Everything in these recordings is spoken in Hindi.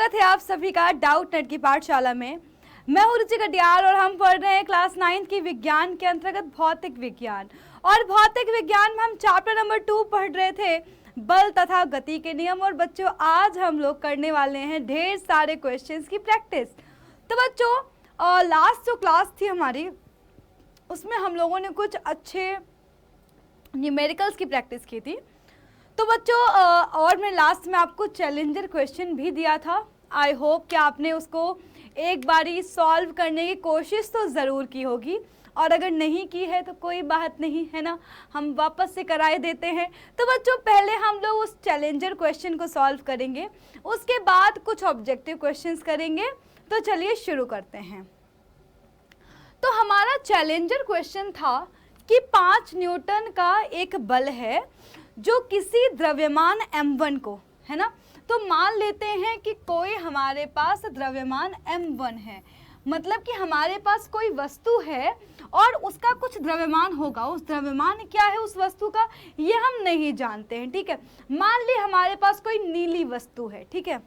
स्वागत है आप सभी का डाउट नेट की पाठशाला में। मैं हूं रुचि कटियार और हम पढ़ रहे हैं क्लास 9 की विज्ञान के अंतर्गत भौतिक विज्ञान। और भौतिक विज्ञान में हम चैप्टर नंबर 2 पढ़ रहे थे, बल तथा गति के नियम। और बच्चों आज हम लोग करने वाले हैं ढेर सारे क्वेश्चंस की प्रैक्टिस। तो बच्चों लास्ट जो क्लास थी हमारी उसमें हम लोगों ने कुछ अच्छे न्यूमेरिकल्स की प्रैक्टिस की थी। तो बच्चों और मैं लास्ट में आपको चैलेंजर क्वेश्चन भी दिया था। आई होप कि आपने उसको एक बारी सॉल्व करने की कोशिश तो ज़रूर की होगी, और अगर नहीं की है तो कोई बात नहीं है ना, हम वापस से कराए देते हैं। तो बच्चों पहले हम लोग उस चैलेंजर क्वेश्चन को सॉल्व करेंगे, उसके बाद कुछ ऑब्जेक्टिव क्वेश्चंस करेंगे। तो चलिए शुरू करते हैं। तो हमारा चैलेंजर क्वेश्चन था कि 5 न्यूटन का एक बल है जो किसी द्रव्यमान m1 को, है ना, तो मान लेते हैं कि कोई हमारे पास द्रव्यमान m1 है, मतलब कि हमारे पास कोई वस्तु है और उसका कुछ द्रव्यमान होगा। उस द्रव्यमान क्या है उस वस्तु का ये हम नहीं जानते हैं, ठीक है। मान ली हमारे पास कोई नीली वस्तु है, ठीक है,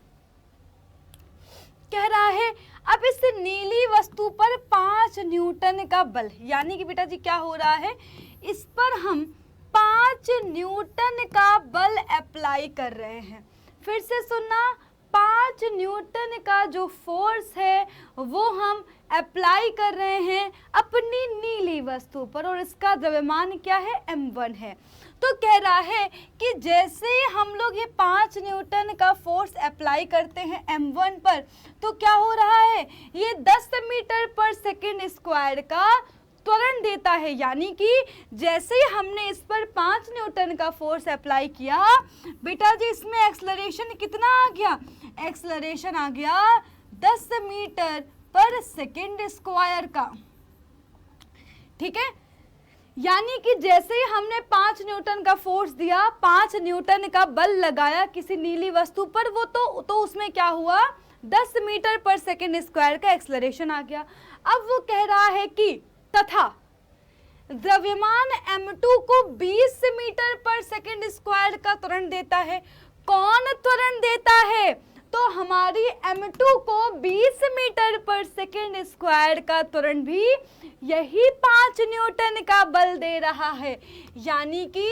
कह रहा है अब इस नीली वस्तु पर 5 न्यूटन का बल, यानी कि बेटा जी क्या हो रहा है, इस पर हम 5 न्यूटन का बल अप्लाई कर रहे हैं। फिर से सुनना, 5 न्यूटन का जो फोर्स है वो हम अप्लाई कर रहे हैं अपनी नीली वस्तु पर, और इसका द्रव्यमान क्या है m1 है। तो कह रहा है कि जैसे हम लोग ये 5 न्यूटन का फोर्स अप्लाई करते हैं m1 पर, तो क्या हो रहा है, ये 10 मीटर पर सेकेंड स्क्वायर का त्वरण देता है। यानी कि जैसे ही हमने इस पर 5 न्यूटन का फोर्स अप्लाई किया बेटा जी, इसमें एक्सलरेशन कितना आ गया, एक्सलरेशन आ गया 10 मीटर पर सेकेंड स्क्वायर का, ठीक है। यानी कि जैसे ही हमने 5 न्यूटन का फोर्स दिया, 5 न्यूटन का बल लगाया किसी नीली वस्तु पर, वो तो उसमें क्या हुआ, 10 मीटर पर सेकेंड स्क्वायर का एक्सलरेशन आ गया। अब वो कह रहा है कि तथा द्रव्यमान m2 को 20 मीटर पर सेकेंड स्क्वायर का त्वरण देता है। कौन त्वरण देता है, तो हमारी m2 को 20 मीटर पर सेकेंड स्क्वायर का त्वरण भी यही 5 न्यूटन का बल दे रहा है। यानी कि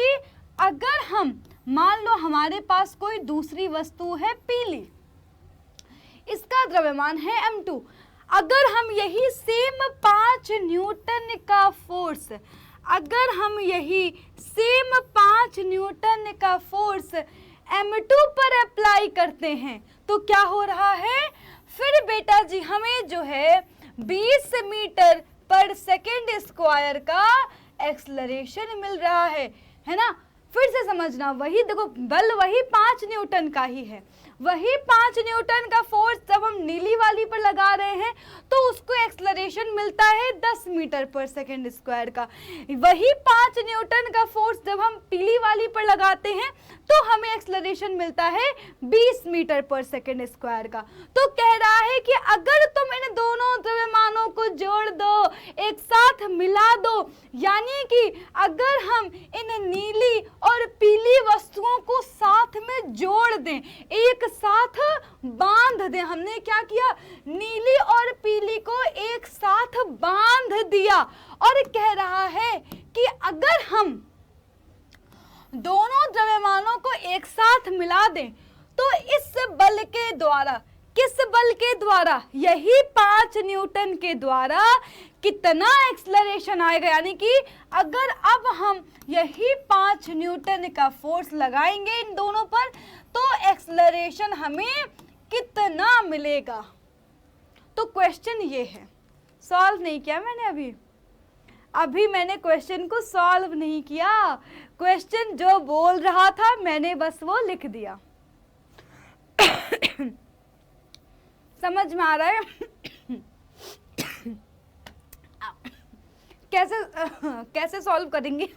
अगर हम मान लो हमारे पास कोई दूसरी वस्तु है पीली, इसका द्रव्यमान है m2, अगर हम यही सेम 5 न्यूटन का फोर्स, अगर हम यही सेम 5 न्यूटन का फोर्स m2 पर अप्लाई करते हैं तो क्या हो रहा है, फिर बेटा जी हमें जो है 20 मीटर पर सेकेंड स्क्वायर का एक्सलरेशन मिल रहा है ना। फिर से समझना, वही देखो बल वही 5 न्यूटन का ही है, वही 5 न्यूटन का फोर्स जब हम नीली वाली पर लगा रहे हैं तो उसको एक्सलरेशन मिलता है 10 मीटर पर सेकेंड स्क्वायर का। वही 5 न्यूटन का फोर्स जब हम पीली वाली पर लगाते हैं तो हमें एक्सलरेशन मिलता है 20 मीटर पर सेकेंड स्क्वायर का। तो कह रहा है कि अगर तुम इन दोनों द्रव्यमानों को जोड़ दो, एक साथ मिला दो, यानी कि अगर हम इन नीली और पीली वस्तुओं को साथ में जोड़ दें, एक साथ बांध दें, हमने क्या किया, नीली और पीली को एक साथ बांध दिया, और कह रहा है कि अगर हम दोनों द्रव्यमानों को एक साथ मिला दें तो इस बल के द्वारा, किस बल के द्वारा, यही 5 न्यूटन के द्वारा कितना एक्सलरेशन आएगा। यानी कि अगर अब हम यही 5 न्यूटन का फोर्स लगाएंगे इन दोनों पर तो एक्सलरेशन हमें कितना मिलेगा। तो क्वेश्चन ये है, सॉल्व नहीं किया मैंने अभी मैंने क्वेश्चन को सॉल्व नहीं किया, क्वेश्चन जो बोल रहा था मैंने बस वो लिख दिया। समझ में आ रहा है? कैसे सॉल्व करेंगे?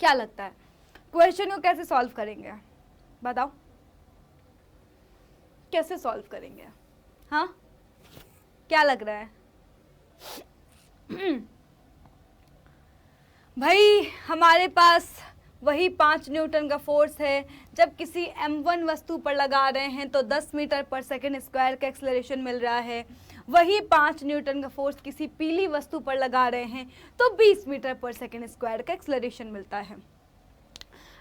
क्या लगता है क्वेश्चन को कैसे सॉल्व करेंगे, बताओ कैसे सॉल्व करेंगे? हाँ क्या लग रहा है? भाई हमारे पास वही 5 न्यूटन का फोर्स है। जब किसी m1 वस्तु पर लगा रहे हैं तो 10 मीटर पर सेकेंड स्क्वायर का एक्सेलरेशन मिल रहा है। वही 5 न्यूटन का फोर्स किसी पीली वस्तु पर लगा रहे हैं तो 20 मीटर पर सेकेंड स्क्वायर का एक्सेलरेशन मिलता है।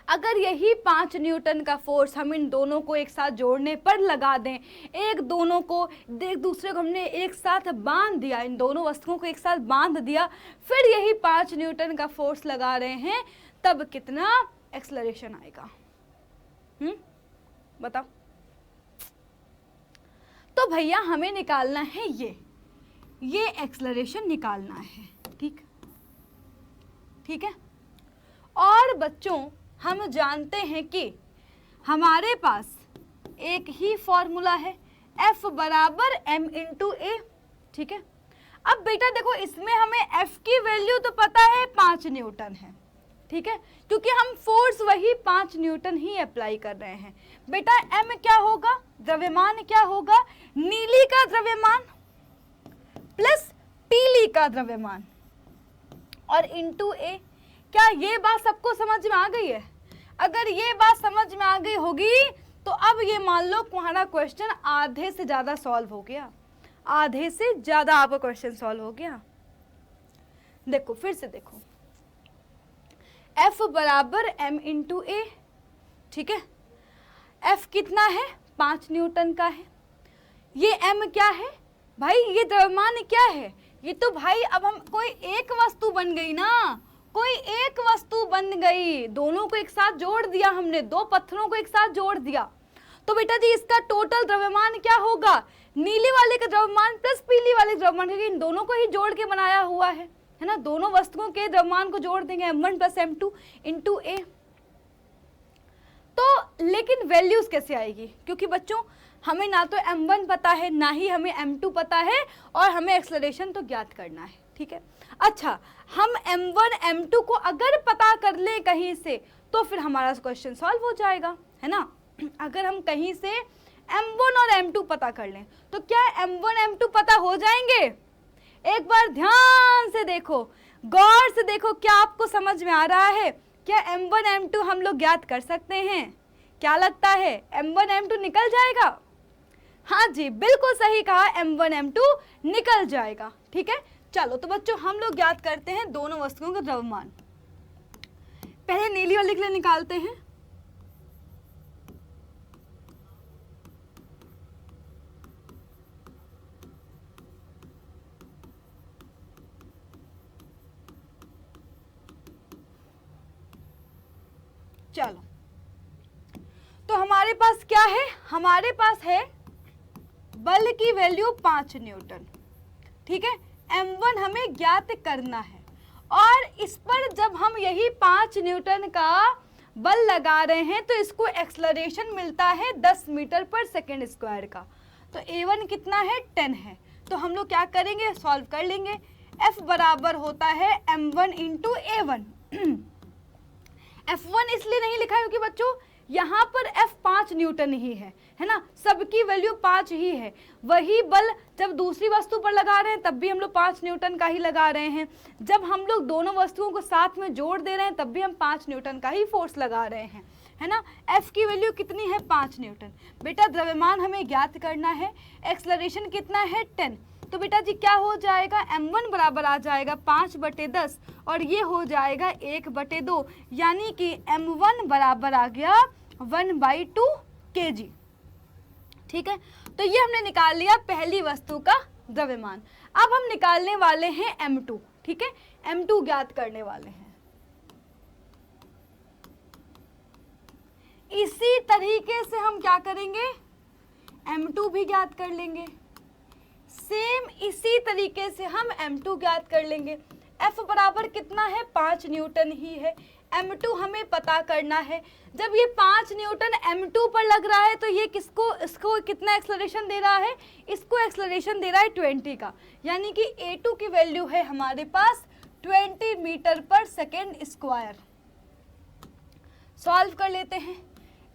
अगर यही 5 न्यूटन का फोर्स हम इन दोनों को एक साथ जोड़ने पर लगा दें, एक दूसरे को हमने एक साथ बांध दिया, इन दोनों वस्तुओं को एक साथ बांध दिया, फिर यही 5 न्यूटन का फोर्स लगा रहे हैं, तब कितना एक्सेलरेशन आएगा? बताओ। तो भैया हमें निकालना है ये एक्सेलरेशन निकालना है। ठीक है। और बच्चों हम जानते हैं कि हमारे पास एक ही फॉर्मूला है, F बराबर m इंटू ए। ठीक है। अब बेटा देखो, इसमें हमें F की वैल्यू तो पता है 5 न्यूटन है। ठीक है, क्योंकि हम फोर्स वही 5 न्यूटन ही अप्लाई कर रहे हैं। बेटा m क्या होगा? द्रव्यमान क्या होगा? नीली का द्रव्यमान प्लस पीली का द्रव्यमान और इंटू ए। क्या ये बात सबको समझ में आ गई है? अगर ये बात समझ में आ गई होगी तो अब ये मान लो तुम्हारा क्वेश्चन आधे से ज्यादा सॉल्व हो गया। आधे से ज्यादा आपका क्वेश्चन सॉल्व हो गया। देखो फिर से देखो, F बराबर m इंटू ए। ठीक है, F कितना है? 5 न्यूटन का है। ये m क्या है भाई? ये द्रव्यमान क्या है? ये तो भाई अब हम कोई एक वस्तु बन गई ना, कोई एक वस्तु बन गई, दोनों को एक साथ जोड़ दिया हमने, दो पत्थरों को एक साथ जोड़ दिया। तो बेटा जी इसका टोटल द्रव्यमान क्या होगा? नीली वाले का द्रव्यमान प्लस पीली वाले द्रव्यमान, क्योंकि इन दोनों को ही जोड़ के बनाया हुआ है ना। दोनों वस्तुओं के द्रव्यमान को जोड़ देंगे, m1 प्लस m2 इंटू ए। तो लेकिन वैल्यूज कैसे आएगी? क्योंकि बच्चों हमें ना तो m1 पता है, ना ही हमें m2 पता है, और हमें एक्सेलरेशन तो ज्ञात करना है। ठीक है। अच्छा, हम m1 m2 को अगर पता कर ले कहीं से तो फिर हमारा क्वेश्चन सॉल्व हो जाएगा, है ना। अगर हम कहीं से m1 और m2 पता कर लें तो क्या m1 m2 पता हो जाएंगे? एक बार ध्यान से देखो, गौर से देखो, क्या आपको समझ में आ रहा है? क्या m1 m2 हम लोग ज्ञात कर सकते हैं? क्या लगता है m1 m2 निकल जाएगा? हाँ जी, बिल्कुल सही कहा, m1 m2 निकल जाएगा। ठीक है, चलो तो बच्चों हम लोग ज्ञात करते हैं दोनों वस्तुओं का द्रव्यमान। पहले नीली वाले के लिए निकालते हैं। चलो, तो हमारे पास क्या है? हमारे पास है बल की वैल्यू 5 न्यूटन। ठीक है, m1 हमें ज्ञात करना है, और इस पर जब हम यही 5 न्यूटन का बल लगा रहे हैं तो इसको एक्सेलरेशन मिलता है 10 मीटर पर सेकेंड स्क्वायर का। तो a1 कितना है? 10 है। तो हम लोग क्या करेंगे? सॉल्व कर लेंगे। F बराबर होता है m1 इंटू a1। F1 इसलिए नहीं लिखा है क्योंकि बच्चों यहाँ पर F 5 न्यूटन ही है ना, सबकी वैल्यू 5 ही है। वही बल जब दूसरी वस्तु पर लगा रहे हैं तब भी हम लोग 5 न्यूटन का ही लगा रहे हैं, जब हम लोग दोनों वस्तुओं को साथ में जोड़ दे रहे हैं तब भी हम 5 न्यूटन का ही फोर्स लगा रहे हैं, है ना। F की वैल्यू कितनी है? 5 न्यूटन। बेटा द्रव्यमान हमें ज्ञात करना है, एक्सेलरेशन कितना है? 10। तो बेटा जी क्या हो जाएगा? m1 बराबर आ जाएगा 5/10 और ये हो जाएगा 1/2, यानी कि m1 बराबर आ गया 1/2 kg। ठीक है, तो ये हमने निकाल लिया पहली वस्तु का द्रव्यमान। अब हम निकालने वाले हैं m2। ठीक है, m2 ज्ञात करने वाले हैं। इसी तरीके से हम क्या करेंगे? m2 भी ज्ञात कर लेंगे। सेम इसी तरीके से हम m2 ज्ञात कर लेंगे। F बराबर कितना है? 5 न्यूटन ही है। m2 हमें पता करना है। जब ये 5 न्यूटन m2 पर लग रहा है तो ये इसको कितना एक्सेलरेशन दे रहा है? इसको एक्सेलरेशन दे रहा है 20 का, यानी कि a2 की वैल्यू है हमारे पास 20 मीटर पर सेकेंड स्क्वायर। सॉल्व कर लेते हैं।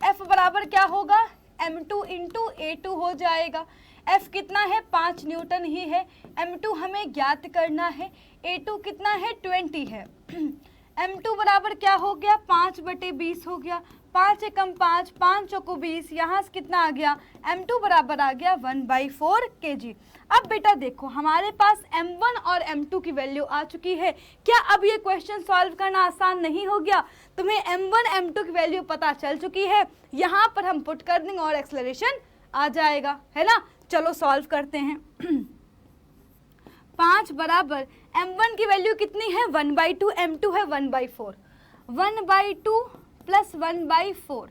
F बराबर क्या होगा? m2 इंटू a2 हो जाएगा। F कितना है? 5 न्यूटन ही है। m2 हमें ज्ञात करना है। a2 कितना है? 20 है। m2 बराबर क्या हो गया 5/20 हो गया, 5 एकम 5, 5 चौको 20, यहाँ से कितना आ गया m2 बराबर आ गया 1/4 kg। अब बेटा देखो हमारे पास m1 और m2 की वैल्यू आ चुकी है। क्या अब ये क्वेश्चन सॉल्व करना आसान नहीं हो गया? तुम्हें m1 m2 की वैल्यू पता चल चुकी है, यहाँ पर हम पुट कर देंगे और एक्सेलरेशन आ जाएगा, है ना। चलो सॉल्व करते हैं। 5 बराबर m1 की वैल्यू कितनी है 1/2, m2 है 1/4, 1/2 प्लस 1/4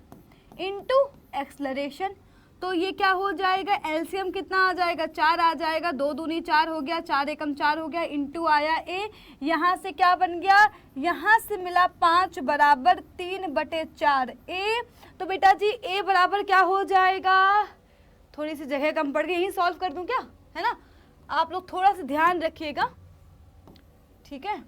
इंटू एक्सलरेशन, तो ये क्या हो जाएगा एलसीएम कितना आ जाएगा 4 आ जाएगा, 2 दूनी 4 हो गया, 4 एकम 4 हो गया, इंटू आया ए, यहाँ से क्या बन गया, यहाँ से मिला 5 बराबर 3/4 ए। तो बेटा जी ए बराबर क्या हो जाएगा, थोड़ी सी जगह कम पड़ गई, यही सॉल्व कर दूं क्या, है ना। आप लोग थोड़ा सा ध्यान रखिएगा, ठीक है।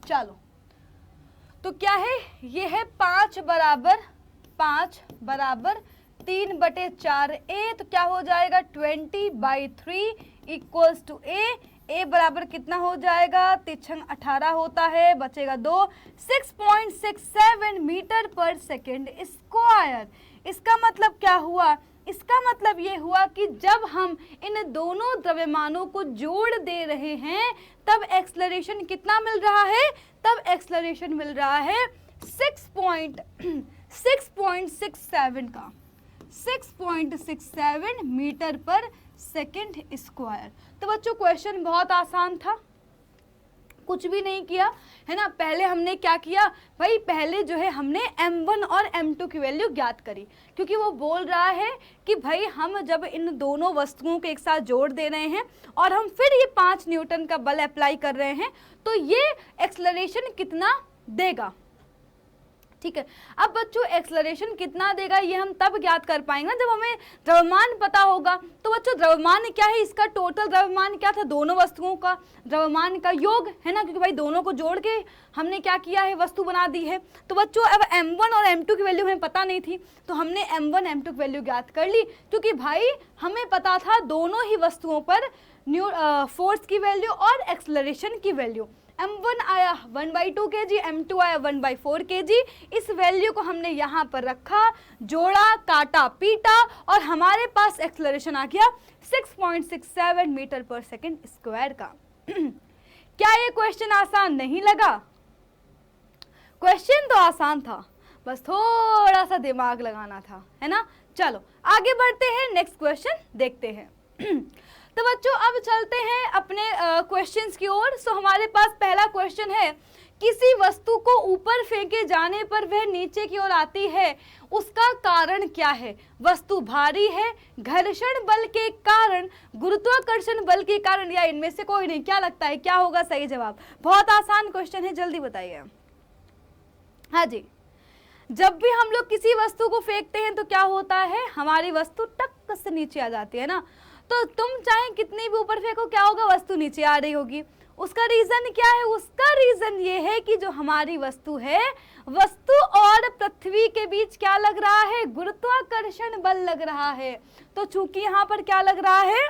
चलो तो क्या है, ये है 5 बराबर 3/4 ए, तो क्या हो जाएगा 20/3 इक्वल्स टू ए बराबर कितना हो जाएगा 3 18 होता है, बचेगा 2, 6.67 मीटर पर सेकेंड स्क्वायर। इसका मतलब क्या हुआ, इसका मतलब ये हुआ कि जब हम इन दोनों द्रव्यमानों को जोड़ दे रहे हैं तब एक्सेलरेशन कितना मिल रहा है, तब एक्सेलरेशन मिल रहा है 6.67 का 6.67 मीटर पर सेकेंड स्क्वायर। तो बच्चों क्वेश्चन बहुत आसान था, कुछ भी नहीं किया, है ना। पहले हमने क्या किया भाई, पहले जो है हमने m1 और m2 की वैल्यू ज्ञात करी, क्योंकि वो बोल रहा है कि भाई हम जब इन दोनों वस्तुओं को एक साथ जोड़ दे रहे हैं और हम फिर ये 5 न्यूटन का बल अप्लाई कर रहे हैं तो ये एक्सेलरेशन कितना देगा, ठीक है। अब बच्चों एक्सेलरेशन कितना देगा ये हम तब ज्ञात कर पाएंगे जब हमें द्रव्यमान पता होगा। तो बच्चों द्रव्यमान क्या है, इसका टोटल द्रव्यमान क्या था, दोनों वस्तुओं का द्रव्यमान का योग, है ना, क्योंकि भाई दोनों को जोड़ के हमने क्या किया है, वस्तु बना दी है। तो बच्चों अब m1 और m2 की वैल्यू हमें पता नहीं थी, तो हमने m1 m2 की वैल्यू ज्ञात कर ली, क्योंकि भाई हमें पता था दोनों ही वस्तुओं पर फोर्स की वैल्यू और एक्सेलरेशन की वैल्यू। m1 आया 1/2 kg, m2 आया 1/4 kg। इस वैल्यू को हमने यहाँ पर रखा, जोड़ा, काटा, पीटा और हमारे पास एक्सेलरेशन आ गया 6.67 मीटर पर सेकेंड स्क्वायर का। क्या ये क्वेश्चन आसान नहीं लगा? क्वेश्चन तो आसान था, बस थोड़ा सा दिमाग लगाना था, है ना। चलो आगे बढ़ते हैं, नेक्स्ट क्वेश्चन देखते हैं। तो बच्चों अब चलते हैं अपने क्वेश्चंस की ओर। सो हमारे पास पहला क्वेश्चन है, किसी वस्तु को ऊपर फेंके जाने पर वह नीचे की ओर आती है, उसका कारण क्या है? वस्तु भारी है, घर्षण बल के कारण, गुरुत्वाकर्षण बल के कारण, या इनमें से कोई नहीं। क्या लगता है क्या होगा सही जवाब? बहुत आसान क्वेश्चन है, जल्दी बताइए। हाँ जी, जब भी हम लोग किसी वस्तु को फेंकते हैं तो क्या होता है, हमारी वस्तु टक से नीचे आ जाती है ना। तो तुम चाहे कितनी भी ऊपर फेंको क्या होगा, वस्तु नीचे आ रही होगी। उसका रीजन क्या है? उसका रीजन ये है कि जो हमारी वस्तु है, वस्तु और पृथ्वी के बीच क्या लग रहा है, गुरुत्वाकर्षण बल लग रहा है। तो चूंकि यहाँ पर क्या लग रहा है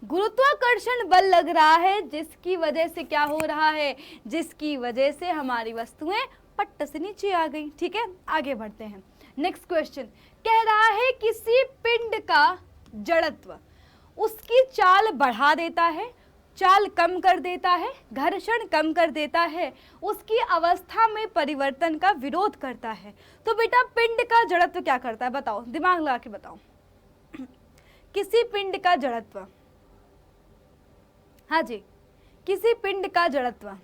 गुरुत्वाकर्षण बल लग रहा है, जिसकी वजह से क्या हो रहा है, जिसकी वजह से हमारी वस्तुएं पट्ट से नीचे आ गई। ठीक है, आगे बढ़ते हैं। नेक्स्ट क्वेश्चन कह रहा है, किसी पिंड का जड़त्व उसकी चाल बढ़ा देता है, चाल कम कर देता है, घर्षण कम कर देता है, उसकी अवस्था में परिवर्तन का विरोध करता है। तो बेटा पिंड का जड़त्व क्या करता है, बताओ, दिमाग लगा के बताओ। किसी पिंड का जड़त्व, हाँ जी, किसी पिंड का जड़त्व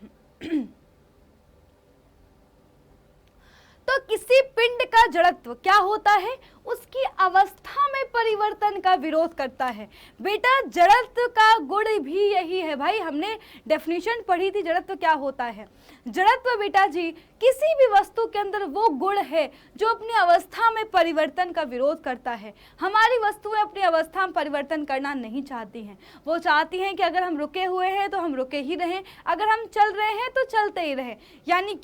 तो किसी पिंड का जड़त्व क्या होता है, उसकी अवस्था में परिवर्तन का विरोध करता है। बेटा जड़त्व का गुण भी यही है भाई, हमने डेफिनेशन पढ़ी थी जड़त्व क्या होता है। जड़त्व बेटा जी किसी भी वस्तु के अंदर वो गुण है जो अपनी अवस्था में परिवर्तन का विरोध करता है। हमारी वस्तुएं अपनी अवस्था में परिवर्तन करना नहीं चाहती हैं, वो चाहती हैं कि अगर हम रुके हुए हैं तो हम रुके ही रहें, अगर हम चल रहे हैं तो चलते ही रहें। यानी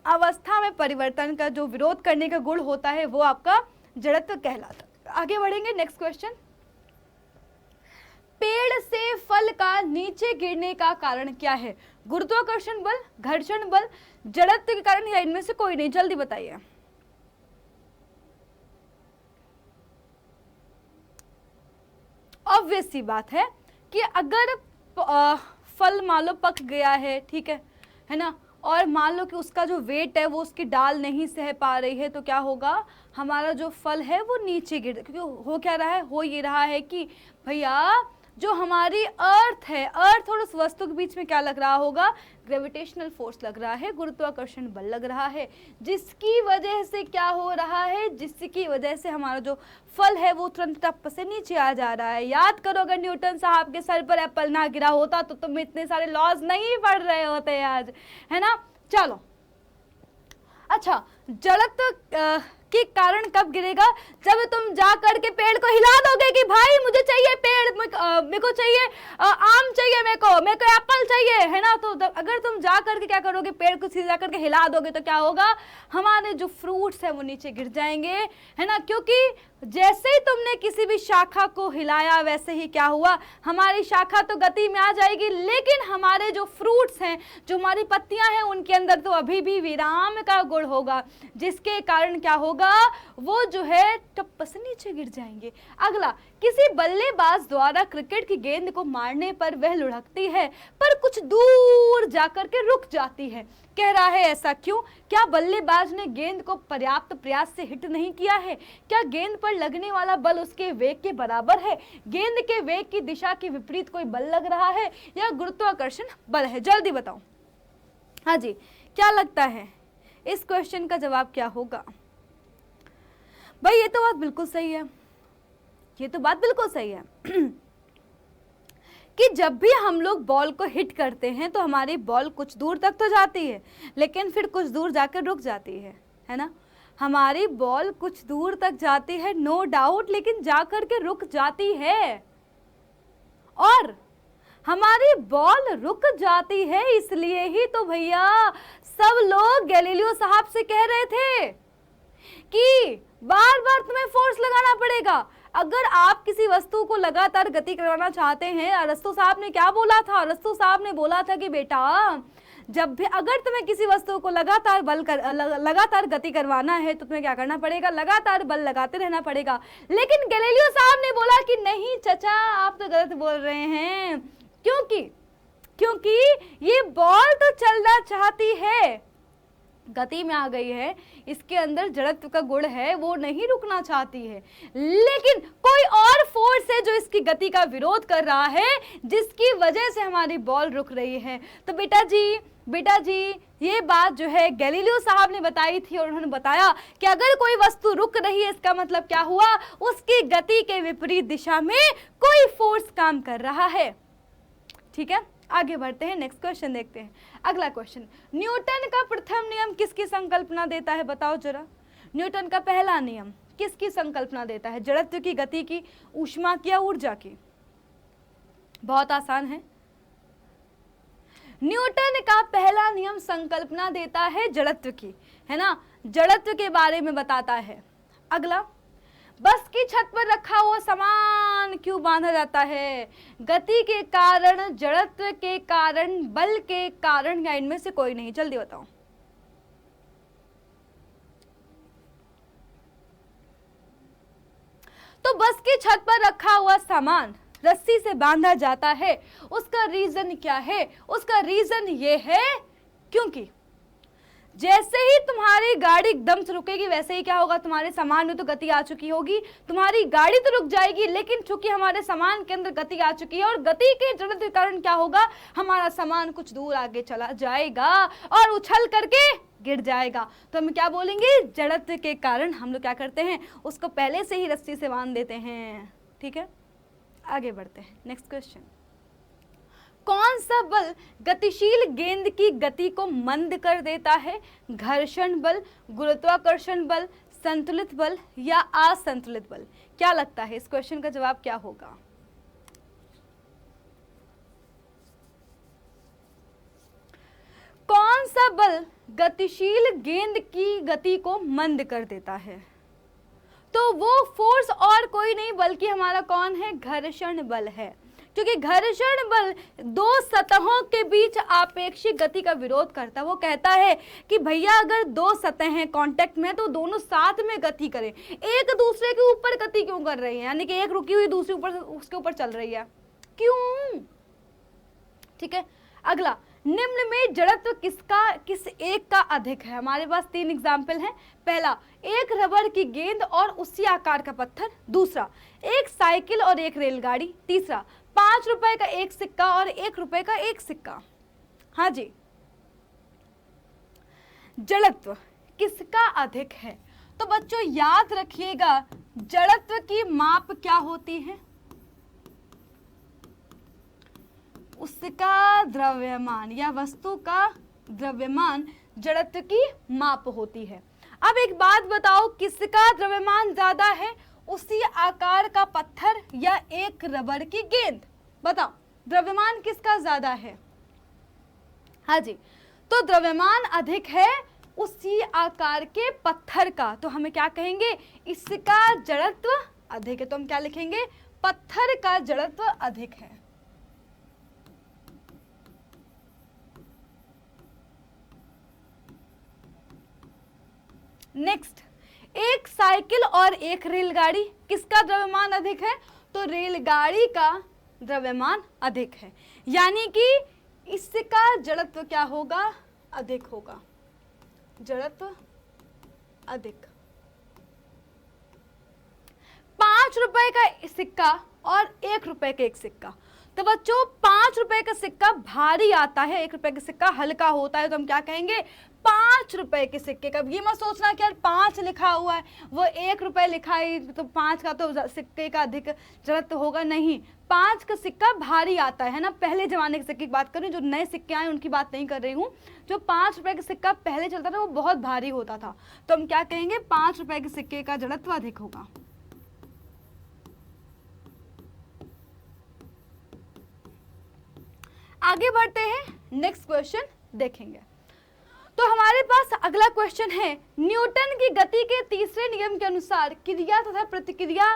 अवस्था में परिवर्तन का जो विरोध करने का गुण होता है वो आपका जड़त्व कहलाता है। आगे बढ़ेंगे, नेक्स्ट क्वेश्चन। पेड़ नीचे गिरने का कारण क्या है? गुरुत्वाकर्षण बल, घर्षण बल, जड़त्व के कारण, या इनमें से कोई नहीं? जल्दी बताइए। ऑब्वियस सी बात है कि अगर फल मान लो पक गया है, ठीक है ना, और मान लो कि उसका जो वेट है वो उसकी डाल नहीं सह पा रही है, तो क्या होगा, हमारा जो फल है वो नीचे गिर, क्योंकि हो क्या रहा है, हो ये रहा है कि भैया जो हमारी अर्थ है, अर्थ और उस वस्तु के बीच में क्या लग रहा होगा, ग्रेविटेशनल फोर्स लग रहा है, गुरुत्वाकर्षण बल लग रहा है, जिसकी वजह से क्या हो रहा है, जिसकी वजह से हमारा जो फल है वो तुरंत टप से नीचे आ जा रहा है। याद करो, अगर न्यूटन साहब के सर पर एप्पल ना गिरा होता तो तुम इतने सारे लॉज नहीं पढ़ रहे होते आज, है ना। चलो, अच्छा, जड़त्व के कारण कब गिरेगा, जब तुम जा करके पेड़ को हिला दोगे कि भाई मुझे चाहिए पेड़, मेरे को चाहिए आम चाहिए, मेरे को एप्पल चाहिए, है ना। तो अगर तुम जा करके क्या करोगे, पेड़ को सीधा करके हिला दोगे तो क्या होगा, हमारे जो फ्रूट्स है वो नीचे गिर जाएंगे, है ना। क्योंकि जैसे ही तुमने किसी भी शाखा को हिलाया वैसे ही क्या हुआ, हमारी शाखा तो गति में आ जाएगी, लेकिन हमारे जो फ्रूट्स हैं, जो हमारी पत्तियां हैं, उनके अंदर तो अभी भी विराम का गुण होगा, जिसके कारण क्या होगा, वो जो है टप से नीचे गिर जाएंगे। अगला, किसी बल्लेबाज द्वारा क्रिकेट की गेंद को मारने पर वह लुढ़कती है पर कुछ दूर जाकर के रुक जाती है। कह रहा है ऐसा क्यों? क्या बल्लेबाज ने गेंद को पर्याप्त प्रयास से हिट नहीं किया है? क्या गेंद पर लगने वाला बल उसके वेग के बराबर है? गेंद के वेग की दिशा के विपरीत कोई बल लग रहा है, या गुरुत्वाकर्षण बल है? जल्दी बताओ। हाँ जी, क्या लगता है इस क्वेश्चन का जवाब क्या होगा? भाई ये तो बात बिल्कुल सही है, ये तो बात बिल्कुल सही है कि जब भी हम लोग बॉल को हिट करते हैं तो हमारी बॉल कुछ दूर तक तो जाती है, लेकिन फिर कुछ दूर जाकर रुक जाती है ना। हमारी बॉल कुछ दूर तक जाती है, नो डाउट, लेकिन जाकर के रुक जाती है। और हमारी बॉल रुक जाती है, इसलिए ही तो भैया सब लोग गैलीलियो साहब से कह रहे थे कि बार बार तुम्हें फोर्स लगाना पड़ेगा। अगर आप किसी वस्तु को लगातार गति करवाना चाहते हैं, अरस्तु साहब ने क्या बोला था? अरस्तु साहब ने बोला था कि बेटा, जब भी अगर तुम्हें किसी वस्तु को लगातार गति करवाना है तो तुम्हें क्या करना पड़ेगा, लगातार बल लगाते रहना पड़ेगा। लेकिन गैलीलियो साहब ने बोला कि नहीं चाचा, आप तो गलत बोल रहे हैं, क्योंकि ये बॉल तो चलना चाहती है, गति में आ गई है, इसके अंदर जड़त्व का गुण है, वो नहीं रुकना चाहती है, लेकिन कोई और फोर्स है जो इसकी गति का विरोध कर रहा है, जिसकी वजह से हमारी बॉल रुक रही है। तो बेटा जी ये बात जो है गैलीलियो साहब ने बताई थी, और उन्होंने बताया कि अगर कोई वस्तु रुक रही है, इसका मतलब क्या हुआ, उसकी गति के विपरीत दिशा में कोई फोर्स काम कर रहा है। ठीक है, आगे बढ़ते हैं, नेक्स्ट क्वेश्चन देखते हैं। अगला क्वेश्चन, न्यूटन का प्रथम नियम किसकी संकल्पना देता है? बताओ जरा। न्यूटन का पहला नियम किसकी संकल्पना देता है? जड़त्व की, गति की, ऊष्मा की या ऊर्जा की? बहुत आसान है। न्यूटन का पहला नियम संकल्पना देता है जड़त्व की, है ना, जड़त्व के बारे में बताता है। अगला, बस की छत पर रखा हुआ सामान क्यों बांधा जाता है? गति के कारण, जड़त्व के कारण, बल के कारण, या इनमें से कोई नहीं? जल्दी बताओ। तो बस की छत पर रखा हुआ सामान रस्सी से बांधा जाता है, उसका रीजन क्या है? उसका रीजन ये है क्योंकि जैसे ही तुम्हारी गाड़ी एकदम से रुकेगी, वैसे ही क्या होगा, तुम्हारे सामान में तो गति आ चुकी होगी, तुम्हारी गाड़ी तो रुक जाएगी, लेकिन चूंकि हमारे सामान के अंदर गति आ चुकी है, और गति के जड़त्व के कारण क्या होगा, हमारा सामान कुछ दूर आगे चला जाएगा और उछल करके गिर जाएगा। तो हम क्या बोलेंगे, जड़त्व के कारण हम लोग क्या करते हैं, उसको पहले से ही रस्सी से बांध देते हैं। ठीक है, आगे बढ़ते हैं, नेक्स्ट क्वेश्चन। कौन सा बल गतिशील गेंद की गति को मंद कर देता है? घर्षण बल, गुरुत्वाकर्षण बल, संतुलित बल या असंतुलित बल? क्या लगता है इस क्वेश्चन का जवाब क्या होगा? कौन सा बल गतिशील गेंद की गति को मंद कर देता है? तो वो फोर्स और कोई नहीं बल्कि हमारा कौन है, घर्षण बल है। क्योंकि घर्षण बल दो सतहों के बीच आपेक्षिक गति का विरोध करता है। वो कहता है कि भैया अगर दो सतहें हैं कांटेक्ट में तो दोनों साथ में गति करें, एक दूसरे के ऊपर गति क्यों कर रही है, यानी कि एक रुकी हुई दूसरी ऊपर उसके ऊपर चल रही है, क्यों? ठीक है, अगला, निम्न में जड़त्व किस एक का अधिक है? हमारे पास 3 एग्जाम्पल हैं। पहला, एक रबर की गेंद और उसी आकार का पत्थर। दूसरा, एक साइकिल और एक रेलगाड़ी। तीसरा, 5 रुपए का एक सिक्का और 1 रुपए का एक सिक्का। हाँ जी, जड़त्व किसका अधिक है? तो बच्चों याद रखिएगा, जड़त्व की माप क्या होती है? उसका द्रव्यमान या वस्तु का द्रव्यमान जड़त्व की माप होती है। अब एक बात बताओ, किसका द्रव्यमान ज्यादा है? उसी आकार का पत्थर या एक रबर की गेंद? बताओ द्रव्यमान किसका ज्यादा है? हाँ जी, तो द्रव्यमान अधिक है उसी आकार के पत्थर का, तो हमें क्या कहेंगे? इसका जड़त्व अधिक है। तो हम क्या लिखेंगे? पत्थर का जड़त्व अधिक है। नेक्स्ट, एक साइकिल और एक रेलगाड़ी, किसका द्रव्यमान अधिक है? तो रेलगाड़ी का द्रव्यमान अधिक है, यानी कि इसका जड़त्व क्या होगा? अधिक होगा, जड़त्व अधिक। 5 रुपए का सिक्का और 1 रुपए का एक सिक्का। तो बच्चों 5 रुपए का सिक्का भारी आता है, 1 रुपए का सिक्का हल्का होता है, तो हम क्या कहेंगे? 5 रुपए के सिक्के का। ये मत सोचना कि यार 5 लिखा हुआ है, वो 1 रुपए लिखा है तो 5 का तो सिक्के का अधिक जड़त्व होगा, नहीं। 5 का सिक्का भारी आता है ना, पहले जमाने के सिक्के की बात कर रही हूँ, जो नए सिक्के आए उनकी बात नहीं कर रही हूँ। जो 5 रुपए का सिक्का पहले चलता था वो बहुत भारी होता था, तो हम क्या कहेंगे? 5 रुपए के सिक्के का जड़त्व अधिक होगा। आगे बढ़ते हैं, नेक्स्ट क्वेश्चन देखेंगे। तो हमारे पास अगला क्वेश्चन है, न्यूटन की गति के तीसरे नियम के अनुसार क्रिया तथा प्रतिक्रिया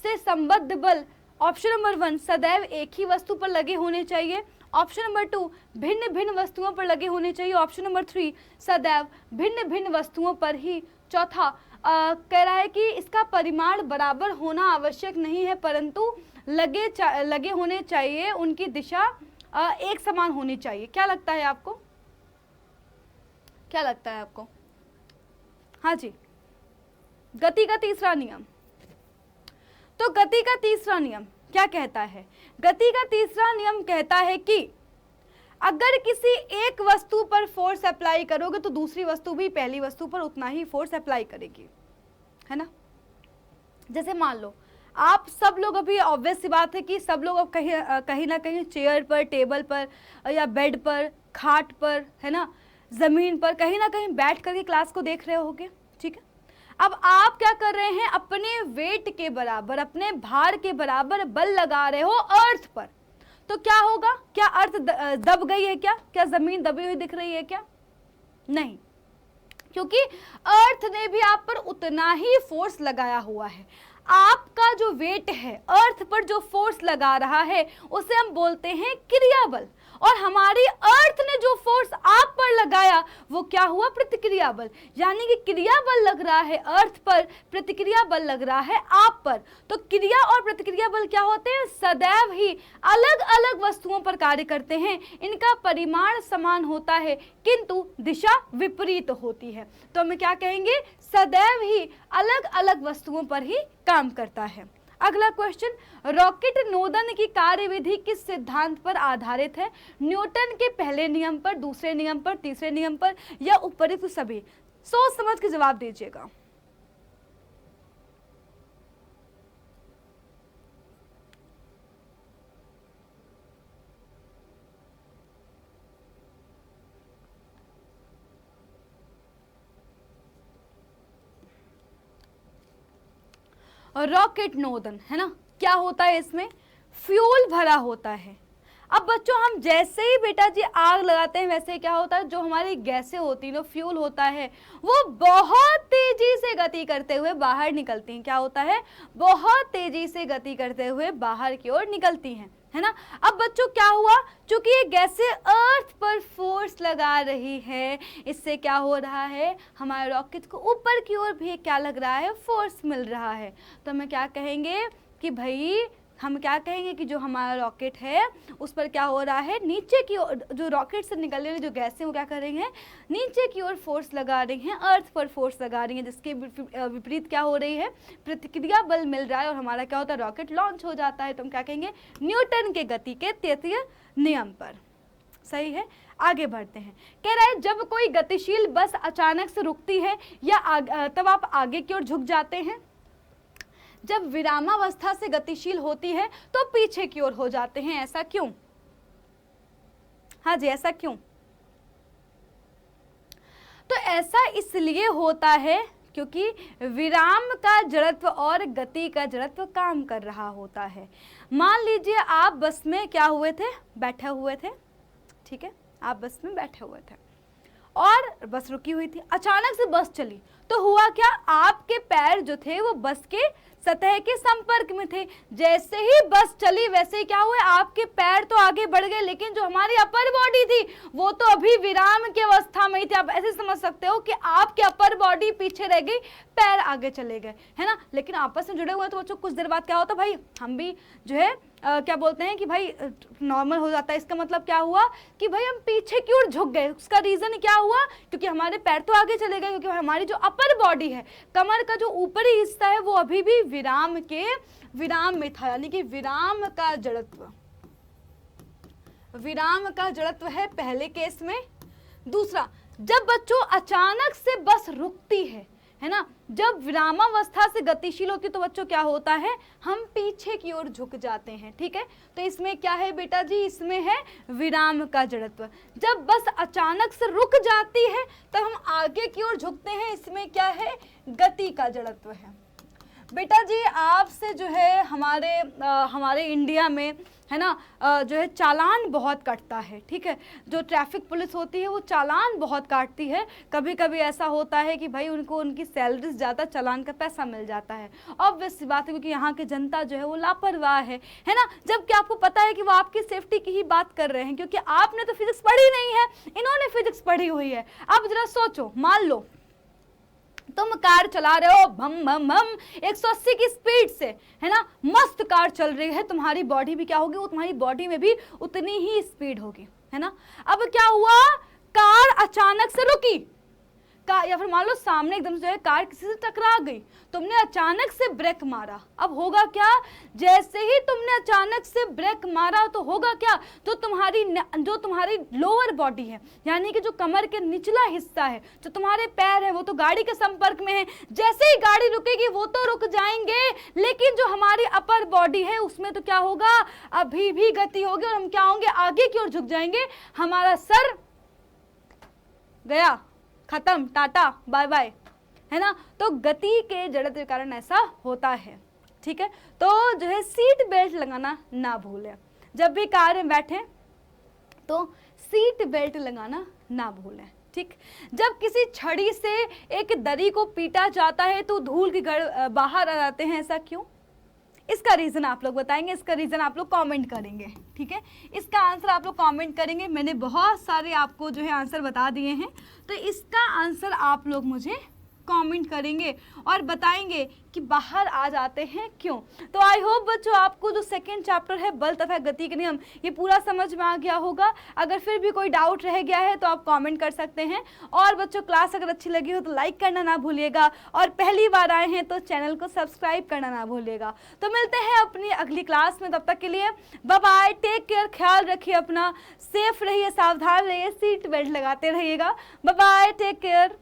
से संबद्ध बल ऑप्शन नंबर 1 सदैव एक ही वस्तु पर लगे होने चाहिए, ऑप्शन नंबर 2 भिन्न भिन्न वस्तुओं पर लगे होने चाहिए, ऑप्शन नंबर 3 सदैव भिन्न भिन्न वस्तुओं पर ही। चौथा कह रहा है कि इसका परिमाण बराबर होना आवश्यक नहीं है, परंतु लगे होने चाहिए, उनकी दिशा एक समान होनी चाहिए। क्या लगता है आपको? क्या लगता है आपको? हाँ जी, गति का तीसरा नियम। तो गति का तीसरा नियम क्या कहता है? गति का तीसरा नियम कहता है कि अगर किसी एक वस्तु पर फोर्स अप्लाई करोगे तो दूसरी वस्तु भी पहली वस्तु पर उतना ही फोर्स अप्लाई करेगी, है ना। जैसे मान लो आप सब लोग, अभी ऑब्वियस सी बात है कि सब लोग अब कहीं ना कहीं चेयर पर, टेबल पर या बेड पर, खाट पर, है ना, जमीन पर कहीं ना कहीं बैठ करके क्लास को देख रहे होगे, ठीक है। अब आप क्या कर रहे हैं? अपने वेट के बराबर, अपने भार के बराबर बल लगा रहे हो अर्थ पर, तो क्या होगा? क्या अर्थ दब गई है? क्या जमीन दबी हुई दिख रही है? क्या नहीं, क्योंकि अर्थ ने भी आप पर उतना ही फोर्स लगाया हुआ है। आपका जो वेट है अर्थ पर जो फोर्स लगा रहा है उसे हम बोलते हैं क्रिया बल, और हमारी अर्थ ने जो फोर्स आप पर लगाया वो क्या हुआ? प्रतिक्रिया बल। यानी कि क्रिया बल लग रहा है अर्थ पर, प्रतिक्रिया बल लग रहा है आप पर। तो क्रिया और प्रतिक्रिया बल क्या होते हैं? सदैव ही अलग अलग वस्तुओं पर कार्य करते हैं, इनका परिमाण समान होता है किंतु दिशा विपरीत होती है। तो हमें क्या कहेंगे? सदैव ही अलग अलग वस्तुओं पर ही काम करता है। अगला क्वेश्चन, रॉकेट नोदन की कार्यविधि किस सिद्धांत पर आधारित है? न्यूटन के पहले नियम पर, दूसरे नियम पर, तीसरे नियम पर, या उपरोक्त सभी? सोच समझ के जवाब दीजिएगा। रॉकेट नोदन, है ना, क्या होता है? इसमें फ्यूल भरा होता है। अब बच्चों हम जैसे ही बेटा जी आग लगाते हैं वैसे क्या होता है, जो हमारी गैसें होती हैं, जो फ्यूल होता है वो बहुत तेजी से गति करते हुए बाहर निकलती हैं। क्या होता है, बहुत तेजी से गति करते हुए बाहर की ओर निकलती हैं, है ना। अब बच्चों क्या हुआ, चूंकि ये गैसें अर्थ पर फोर्स लगा रही है, इससे क्या हो रहा है, हमारे रॉकेट को ऊपर की ओर भी क्या लग रहा है, फोर्स मिल रहा है। तो हमें क्या कहेंगे कि भाई, हम क्या कहेंगे कि जो हमारा रॉकेट है उस पर क्या हो रहा है, नीचे की ओर जो रॉकेट से निकलने वाली जो गैसें वो क्या कर रही हैं, नीचे की ओर फोर्स लगा रही हैं, अर्थ पर फोर्स लगा रही हैं, जिसके विपरीत क्या हो रही है, प्रतिक्रिया बल मिल रहा है और हमारा क्या होता है, रॉकेट लॉन्च हो जाता है। तो हम क्या कहेंगे, न्यूटन के गति के तृतीय नियम पर। सही है, आगे बढ़ते हैं। कह रहा है जब कोई गतिशील बस अचानक से रुकती है या तब आप आगे की ओर झुक जाते हैं। जब विरामावस्था से गतिशील होती है तो पीछे की ओर हो जाते हैं, ऐसा क्यों? हाँ जी, ऐसा क्यों? तो ऐसा इसलिए होता है क्योंकि विराम का जड़त्व और गति का जड़त्व काम कर रहा होता है। मान लीजिए आप बस में क्या हुए थे, बैठे हुए थे, ठीक है, आप बस में बैठे हुए थे और बस रुकी हुई थी, अचानक से बस चली, तो हुआ क्या, आपके पैर जो थे वो बस के सतह के संपर्क में थे। जैसे ही बस चली वैसे ही क्या हुआ, आपके पैर तो आगे बढ़ गए, लेकिन जो हमारी अपर बॉडी थी वो तो अभी विराम की अवस्था में ही थी। आप ऐसे समझ सकते हो कि आपकी अपर बॉडी पीछे रह गई, पैर आगे चले गए, है ना। लेकिन आपस में जुड़े हुए तो बच्चों कुछ देर बाद क्या होता है भाई, हम भी जो है क्या बोलते हैं कि भाई नॉर्मल हो जाता है। इसका मतलब क्या हुआ कि भाई हम पीछे की ओर झुक गए। उसका रीजन क्या हुआ, क्योंकि हमारे पैर तो आगे चले गए, क्योंकि हमारी जो अपर बॉडी है, कमर का जो ऊपरी हिस्सा है वो अभी भी विराम में था, यानी कि विराम का जड़त्व है पहले केस में। दूसरा, जब बच्चों अचानक से बस रुकती है ना, जब विरामावस्था से गतिशील होती तो बच्चों क्या होता है, हम पीछे की ओर झुक जाते हैं, ठीक है। तो इसमें क्या है बेटा जी, इसमें है विराम का जड़त्व। जब बस अचानक से रुक जाती है तब हम आगे की ओर झुकते हैं, इसमें क्या है, गति का जड़त्व है। बेटा जी आपसे जो है हमारे इंडिया में है ना जो है चालान बहुत कटता है, ठीक है। जो ट्रैफिक पुलिस होती है वो चालान बहुत काटती है। कभी कभी ऐसा होता है कि भाई उनको उनकी सैलरी से ज़्यादा चालान का पैसा मिल जाता है। ऑब्वियस सी बात है, क्योंकि यहाँ की जनता जो है वो लापरवाह है ना। जबकि आपको पता है कि वो आपकी सेफ्टी की ही बात कर रहे हैं, क्योंकि आपने तो फिजिक्स पढ़ी नहीं है, इन्होंने फिजिक्स पढ़ी हुई है। अब जरा सोचो, मान लो तुम कार चला रहे हो भम भम भम 180 की स्पीड से, है ना, मस्त कार चल रही है, तुम्हारी बॉडी भी क्या होगी, वो तुम्हारी बॉडी में भी उतनी ही स्पीड होगी, है ना। अब क्या हुआ, कार अचानक से रुकी, या फिर मान लो सामने एकदम से जो है कार किसी से टकरा गई, तुमने अचानक से ब्रेक मारा। अब होगा क्या, जैसे ही तुमने अचानक से ब्रेक मारा तो होगा क्या, जो तुम्हारी लोअर बॉडी है, यानी कि जो कमर के निचला हिस्सा है, जो तुम्हारे पैर है, वो तो गाड़ी के संपर्क में है। जैसे ही गाड़ी रुकेगी वो तो रुक जाएंगे, लेकिन जो हमारी अपर बॉडी है उसमें तो क्या होगा, अभी भी गति होगी और हम क्या होंगे, आगे की ओर झुक जाएंगे। हमारा सर गया, खत्म, टाटा बाय बाय, है ना। तो गति के जड़त्व के कारण ऐसा होता है, ठीक है। तो जो है सीट बेल्ट लगाना ना भूलें, जब भी कार में बैठें तो सीट बेल्ट लगाना ना भूलें, ठीक। जब किसी छड़ी से एक दरी को पीटा जाता है तो धूल के गड़ बाहर आ जाते हैं, ऐसा क्यों? इसका रीज़न आप लोग बताएंगे, इसका रीज़न आप लोग कमेंट करेंगे, ठीक है। इसका आंसर आप लोग कमेंट करेंगे। मैंने बहुत सारे आपको जो है आंसर बता दिए हैं, तो इसका आंसर आप लोग मुझे कमेंट करेंगे और बताएंगे कि बाहर आ जाते हैं क्यों। तो आई होप बच्चों आपको जो सेकंड चैप्टर है बल तथा गति के नियम, ये पूरा समझ में आ गया होगा। अगर फिर भी कोई डाउट रह गया है तो आप कमेंट कर सकते हैं। और बच्चों क्लास अगर अच्छी लगी हो तो लाइक करना ना भूलिएगा, और पहली बार आए हैं तो चैनल को सब्सक्राइब करना ना भूलिएगा। तो मिलते हैं अपनी अगली क्लास में, तब तक के लिए बाय बाय, टेक केयर, ख्याल रखिए अपना, सेफ रहिए, सावधान रहिए, सीट बेल्ट लगाते रहिएगा। Bye bye, take care.